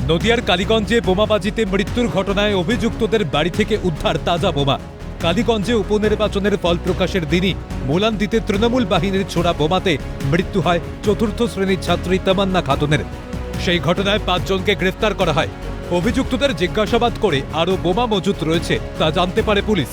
নদিয়ার কালীগঞ্জে বোমাবাজিতে মৃত্যুর ঘটনায় অভিযুক্তদের বাড়ি থেকে উদ্ধার তাজা বোমা। কালীগঞ্জে উপনির্বাচনের ফল প্রকাশের দিনই মোলান দিতে তৃণমূল বাহিনীর ছোড়া বোমাতে মৃত্যু হয় চতুর্থ শ্রেণীর ছাত্রী তামান্না খাতুনের। সেই ঘটনায় 5 জনকে গ্রেফতার করা হয়। অভিযুক্তদের জিজ্ঞাসাবাদ করে আরও বোমা মজুত রয়েছে তা জানতে পারে পুলিশ।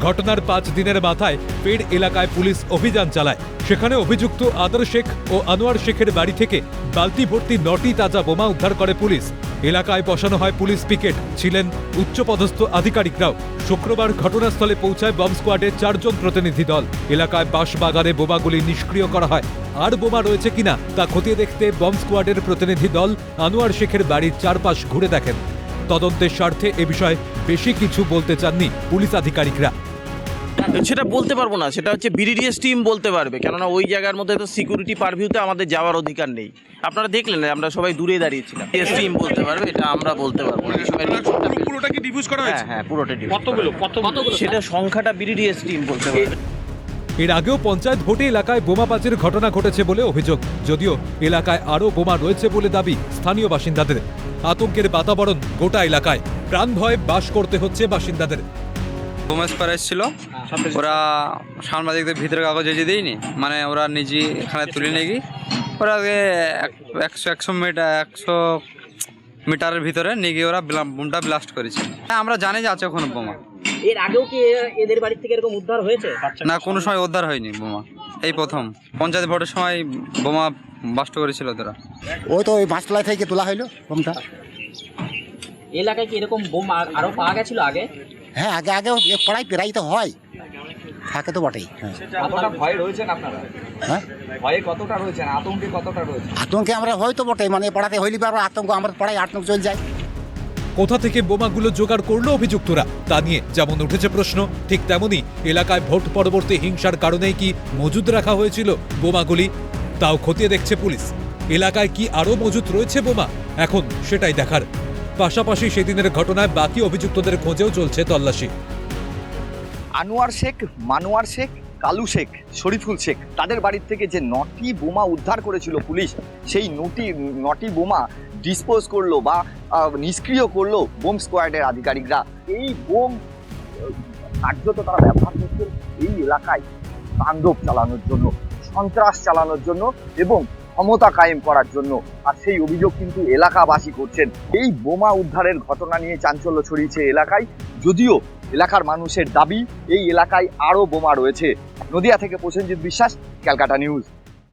ঘটনার 5 দিনের মাথায় ফের এলাকায় পুলিশ অভিযান চালায়। সেখানে অভিযুক্ত আদর শেখ ও আনোয়ার শেখের বাড়ি থেকে বালতি ভর্তি 9টি তাজা বোমা উদ্ধার করে পুলিশ। এলাকায় বসানো হয় পুলিশ পিকেট, ছিলেন উচ্চপদস্থ আধিকারিকরাও। শুক্রবার ঘটনাস্থলে পৌঁছায় বম্ব স্কোয়াডের 4 জন প্রতিনিধি দল। এলাকায় বাঁশবাগানে বোমাগুলি নিষ্ক্রিয় করা হয়। আর বোমা রয়েছে কিনা তা খতিয়ে দেখতে বম্ব স্কোয়াডের প্রতিনিধি দল আনোয়ার শেখের বাড়ির চারপাশ ঘুরে দেখেন। তদন্তের স্বার্থে এ বিষয়ে বেশি কিছু বলতে চাননি পুলিশ আধিকারিকরা। সেটা বলতে পারবো না, সেটা হচ্ছে বিডিডিএস টিম বলতে পারবে, কেননা ওই জায়গার মধ্যে তো সিকিউরিটি পারভিউতে আমাদের যাওয়ার অধিকার নেই। আপনারা দেখলেন আমরা সবাই দূরে দাঁড়িয়েছিলাম। বিডিডিএস টিম বলতে পারবে, এটা আমরা বলতে পারবো না। এই সময় পুরোটা কি ডিফিউজ করা হয়েছে? হ্যাঁ, পুরোটা ডিফিউজ। কতগুলো? সেটা সংখ্যাটা বিডিডিএস টিম বলতে পারবে। এর আগেও পঞ্চায়েত ভোটে এলাকায় বোমাবাজির ঘটনা ঘটেছে বলে অভিযোগ। যদিও এলাকায় আরও বোমা রয়েছে বলে দাবি স্থানীয় বাসিন্দাদের। আতঙ্কের বাতাবরণ গোটা এলাকায়, প্রাণ ভয়ে বাস করতে হচ্ছে বাসিন্দাদের। বোমা স্কোয়ার এসেছিল, ওরা সাংবাদিকদের ভিতরে কাগজে যে দিইনি, মানে ওরা নিজে এখানে তুলে নিয়ে গিয়ে ওরা 100 মিটারের ভিতরে নিয়ে গিয়ে ওরা বোমটা ব্লাস্ট করেছে। আমরা জানি যে আছে ওখানে বোমা। এর আগেও কি এদের বাড়ি থেকে এরকম উদ্ধার হয়েছে? না, কোনো সময় উদ্ধার হয়নি বোমা, এই প্রথম। পঞ্চায়েত ভোটের সময় বোমা বাস্ট করেছিল ওরা। ওই তো ওই মাছতলা থেকে তোলা হইলো বোমটা। এলাকায় কি এরকম বোম আরো পাওয়া গেছিল আগে? হ্যাঁ, আগে পড়াই পেরাই তো হয়, থাকে তো বটেই। কতটা ভয় রয়েছেন আপনারা? হ্যাঁ, ভয়ে কতটা রয়েছেন, আতঙ্কে কতটা রয়েছে? আতঙ্কে আমরা হয়তো বটে, মানে পড়াতে হইলি পারবো আতঙ্ক, আমরা পড়াই আতঙ্ক চলে যায়। কোথা থেকে বোমাগুলো জোগাড় করলো অভিযুক্তরা তা নিয়ে যেমন উঠেছে প্রশ্ন, ঠিক তেমনই এলাকায় ভোট পরবর্তী হিংসার কারণেই কি মজুদ রাখা হয়েছিল বোমাগুলি তাও খতিয়ে দেখছে পুলিশ। এলাকায় কি আরও মজুদ রয়েছে বোমা, এখন সেটাই দেখার। পাশাপাশি সেদিনের ঘটনায় বাকি অভিযুক্তদের খোঁজেও চলছে তল্লাশি। আনোয়ার শেখ, মানুয়ার শেখ, কালু শেখ, শরীফুল শেখ, তাদের বাড়ির থেকে যে 9টি বোমা উদ্ধার করেছিল পুলিশ, সেই 9টি বোমা ডিসপোজ করলো বা নিষ্ক্রিয় করলো বোম স্কোয়াডের আধিকারিকরা। এই বোম কার্যত তারা ব্যবহার করছেন এই এলাকায় তাণ্ডব চালানোর জন্য, সন্ত্রাস চালানোর জন্য এবং ক্ষমতা কায়েম করার জন্য। আর সেই অভিযোগ কিন্তু এলাকাবাসী করছেন। এই বোমা উদ্ধারের ঘটনা নিয়ে চাঞ্চল্য ছড়িয়েছে এলাকায়, যদিও এলাকার মানুষের দাবি এই এলাকায় আরও বোমা রয়েছে। নদিয়া থেকে প্রসেনজিৎ বিশ্বাস, ক্যালকাটা নিউজ।